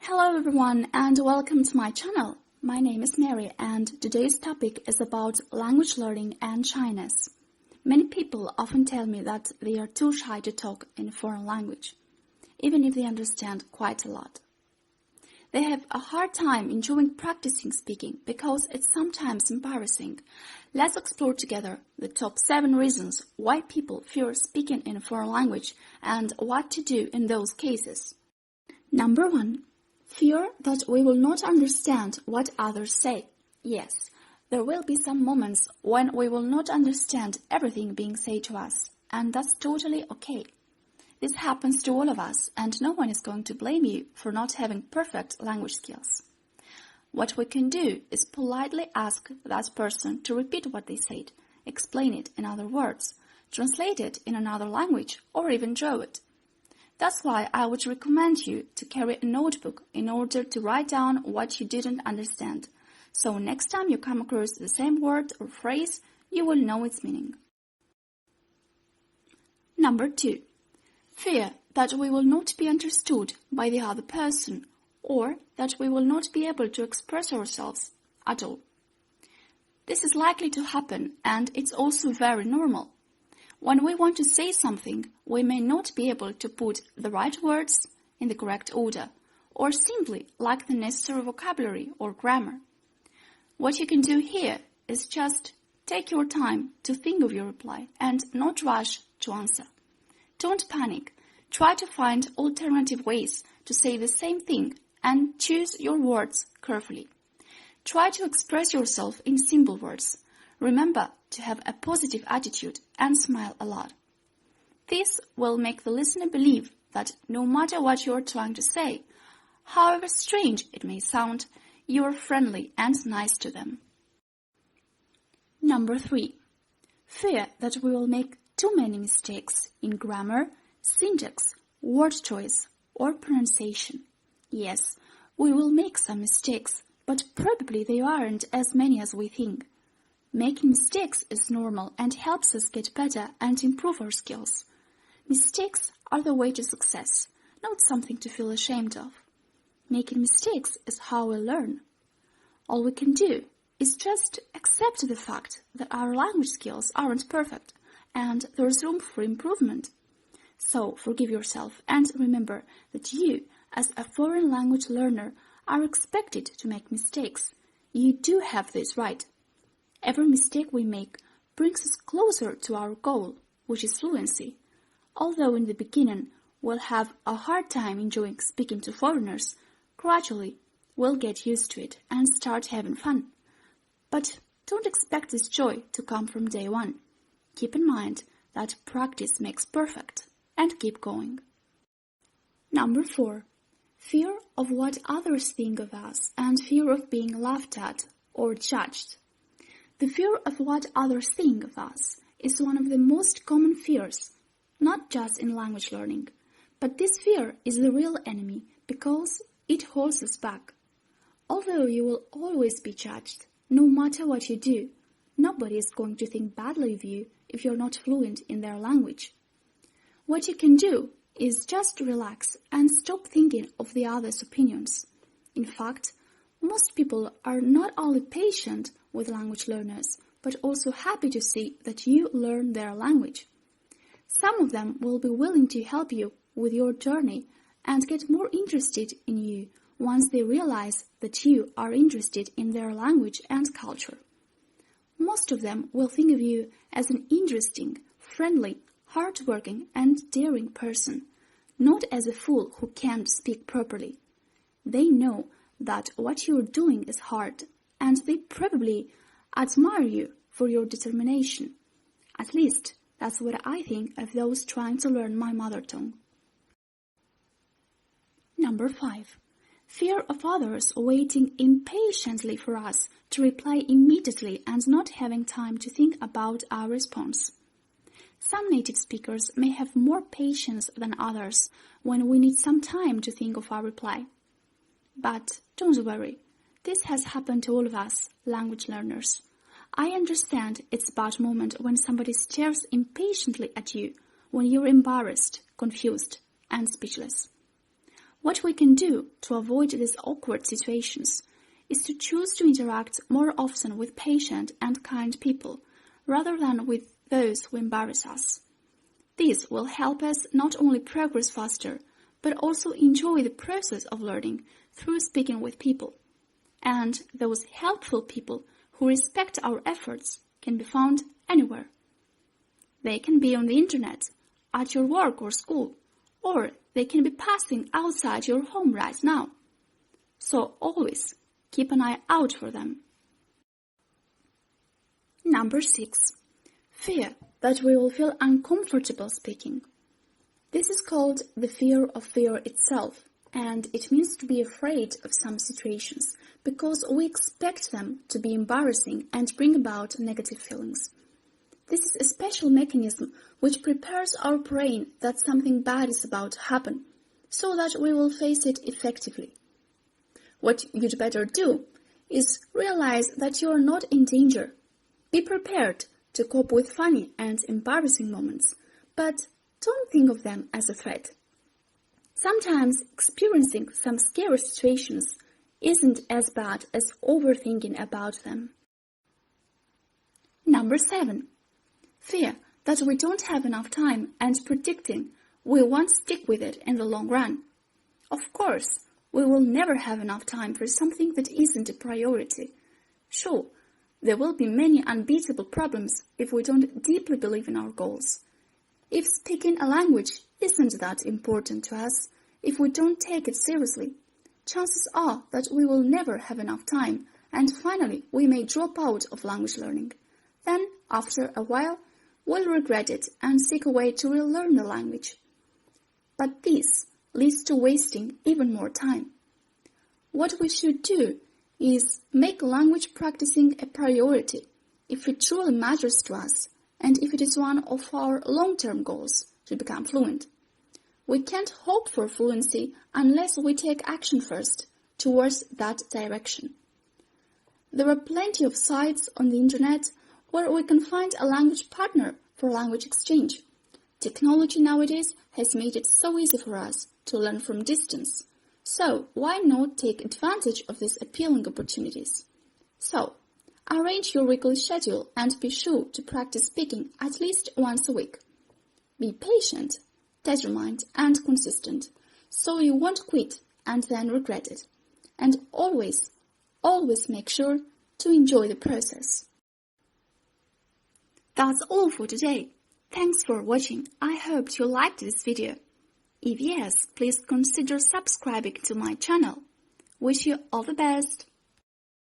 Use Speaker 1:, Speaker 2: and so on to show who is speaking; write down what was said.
Speaker 1: Hello everyone and welcome to my channel. My name is Mary and today's topic is about language learning and shyness. Many people often tell me that they are too shy to talk in a foreign language, even if they understand quite a lot. They have a hard time enjoying practicing speaking because it's sometimes embarrassing. Let's explore together the top 7 reasons why people fear speaking in a foreign language and what to do in those cases. Number 1. Fear that we will not understand what others say. Yes, there will be some moments when we will not understand everything being said to us, and that's totally okay. This happens to all of us, and no one is going to blame you for not having perfect language skills. What we can do is politely ask that person to repeat what they said, explain it in other words, translate it in another language, or even draw it. That's why I would recommend you to carry a notebook in order to write down what you didn't understand. So next time you come across the same word or phrase, you will know its meaning. Number 2. Fear that we will not be understood by the other person or that we will not be able to express ourselves at all. This is likely to happen and it's also very normal. When we want to say something, we may not be able to put the right words in the correct order, or simply lack the necessary vocabulary or grammar. What you can do here is just take your time to think of your reply and not rush to answer. Don't panic. Try to find alternative ways to say the same thing and choose your words carefully. Try to express yourself in simple words. Remember to have a positive attitude and smile a lot. This will make the listener believe that no matter what you're trying to say, however strange it may sound, you are friendly and nice to them. Number 3. Fear that we will make too many mistakes in grammar, syntax, word choice, or pronunciation. Yes, we will make some mistakes, but probably they aren't as many as we think. Making mistakes is normal and helps us get better and improve our skills. Mistakes are the way to success, not something to feel ashamed of. Making mistakes is how we learn. All we can do is just accept the fact that our language skills aren't perfect and there's room for improvement. So forgive yourself and remember that you, as a foreign language learner, are expected to make mistakes. You do have this right. Every mistake we make brings us closer to our goal, which is fluency. Although in the beginning we'll have a hard time enjoying speaking to foreigners, gradually we'll get used to it and start having fun. But don't expect this joy to come from day one. Keep in mind that practice makes perfect, and keep going. Number 4. Fear of what others think of us and fear of being laughed at or judged. The fear of what others think of us is one of the most common fears, not just in language learning, but this fear is the real enemy because it holds us back. Although you will always be judged, no matter what you do, nobody is going to think badly of you if you're not fluent in their language. What you can do is just relax and stop thinking of the others' opinions. In fact, most people are not only patient with language learners, but also happy to see that you learn their language. Some of them will be willing to help you with your journey and get more interested in you once they realize that you are interested in their language and culture. Most of them will think of you as an interesting, friendly, hardworking and daring person, not as a fool who can't speak properly. They know that what you're doing is hard, and they probably admire you for your determination. At least, that's what I think of those trying to learn my mother tongue. Number 5. Fear of others waiting impatiently for us to reply immediately and not having time to think about our response. Some native speakers may have more patience than others when we need some time to think of our reply. But don't worry, this has happened to all of us, language learners. I understand it's a bad moment when somebody stares impatiently at you, when you're embarrassed, confused, and speechless. What we can do to avoid these awkward situations is to choose to interact more often with patient and kind people, rather than with those who embarrass us. This will help us not only progress faster, but also enjoy the process of learning through speaking with people. And those helpful people who respect our efforts can be found anywhere. They can be on the internet, at your work or school, or they can be passing outside your home right now. So always keep an eye out for them. Number 6. Fear that we will feel uncomfortable speaking. This is called the fear of fear itself, and it means to be afraid of some situations because we expect them to be embarrassing and bring about negative feelings. This is a special mechanism which prepares our brain that something bad is about to happen, so that we will face it effectively. What you'd better do is realize that you are not in danger. Be prepared to cope with funny and embarrassing moments, but don't think of them as a threat. Sometimes experiencing some scary situations isn't as bad as overthinking about them. Number 7. Fear that we don't have enough time and predicting we won't stick with it in the long run. Of course, we will never have enough time for something that isn't a priority. Sure, there will be many unbeatable problems if we don't deeply believe in our goals. If speaking a language isn't that important to us, if we don't take it seriously, chances are that we will never have enough time and finally we may drop out of language learning. Then, after a while, we'll regret it and seek a way to relearn the language. But this leads to wasting even more time. What we should do is make language practicing a priority if it truly matters to us and if it is one of our long-term goals to become fluent. We can't hope for fluency unless we take action first towards that direction. There are plenty of sites on the internet where we can find a language partner for language exchange. Technology nowadays has made it so easy for us to learn from distance. So why not take advantage of these appealing opportunities? So, arrange your weekly schedule and be sure to practice speaking at least once a week. Be patient, determined and consistent, so you won't quit and then regret it. And always make sure to enjoy the process. That's all for today. Thanks for watching. I hope you liked this video. If yes, please consider subscribing to my channel. Wish you all the best.